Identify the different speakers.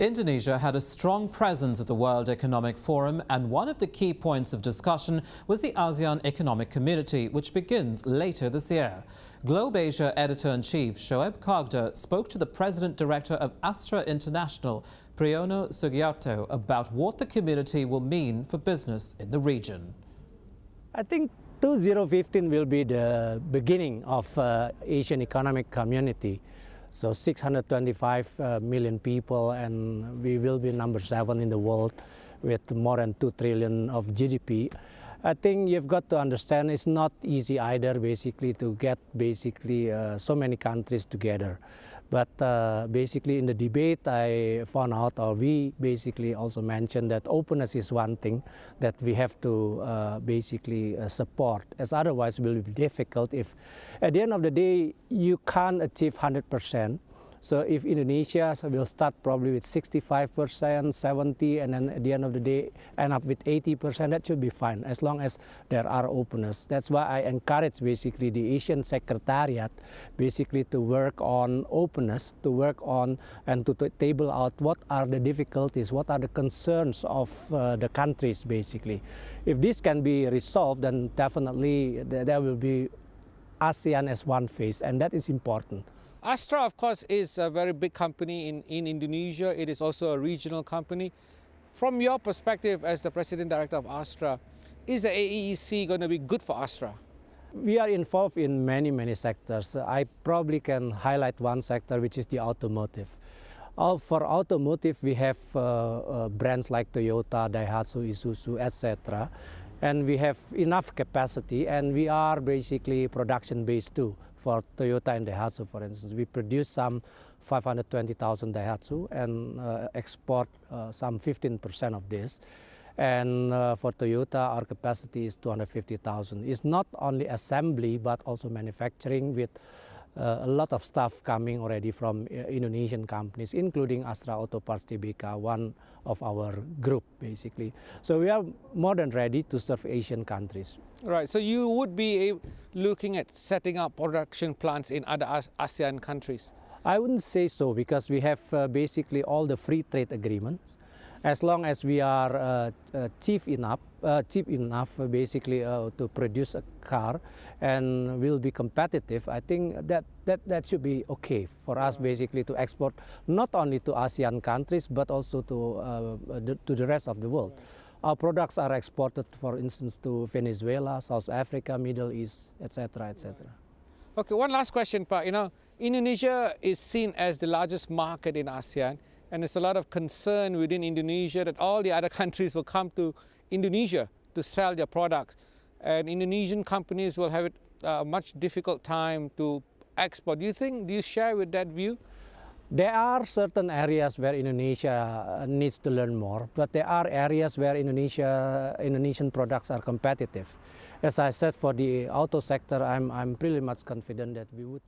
Speaker 1: Indonesia had a strong presence at the World Economic Forum, and one of the key points of discussion was the Asean Economic Community, which begins later this year. Globe Asia Editor-in-Chief Shoaib Kagda spoke to the President-Director of Astra International, Priyono Sugiarto, about what the community will mean for business in the region.
Speaker 2: I think 2015 will be the beginning of Asian Economic Community. So 625 million people, and we will be number 7 in the world with more than 2 trillion of GDP. I think you've got to understand it's not easy either basically to get so many countries together. But basically in the debate I found out, or we basically also mentioned, that openness is one thing that we have to support, as otherwise it will be difficult if at the end of the day you can't achieve 100%. So if Indonesia will start probably with 65%, 70%, and then at the end of the day end up with 80%, that should be fine as long as there are openness. That's why I encourage basically the Asian Secretariat basically to work on openness, to work on and to table out what are the difficulties, what are the concerns of the countries basically. If this can be resolved, then definitely there will be ASEAN as one face, and that is important.
Speaker 3: Astra, of course, is a very big company in Indonesia. It is also a regional company. From your perspective as the President Director of Astra, is the AEEC going to be good for Astra?
Speaker 2: We are involved in many sectors. I probably can highlight one sector, which is the automotive. For automotive, we have brands like Toyota, Daihatsu, Isuzu, etc. And we have enough capacity, and we are basically production-based too. For Toyota and Daihatsu, for instance, we produce some 520,000 Daihatsu and export some 15% of this. And for Toyota, our capacity is 250,000. It's not only assembly, but also manufacturing, with a lot of stuff coming already from Indonesian companies, including Astra Auto Parts Tbk, one of our group basically. So we are more than ready to serve Asian countries.
Speaker 3: Right, so you would be looking at setting up production plants in other ASEAN countries?
Speaker 2: I wouldn't say so, because we have basically all the free trade agreements. As long as we are cheap enough basically to produce a car and will be competitive, I think that should be okay for us basically to export not only to ASEAN countries but also to the rest of the world. Our products are exported, for instance, to Venezuela, South Africa, Middle East, etc., etc.
Speaker 3: Okay, one last question, Pa. Indonesia is seen as the largest market in ASEAN, and there's a lot of concern within Indonesia that all the other countries will come to Indonesia to sell their products, and Indonesian companies will have a much difficult time to export. Do you share with that view?
Speaker 2: There are certain areas where Indonesia needs to learn more, but there are areas where Indonesian products are competitive. As I said, for the auto sector, I'm pretty much confident that we would be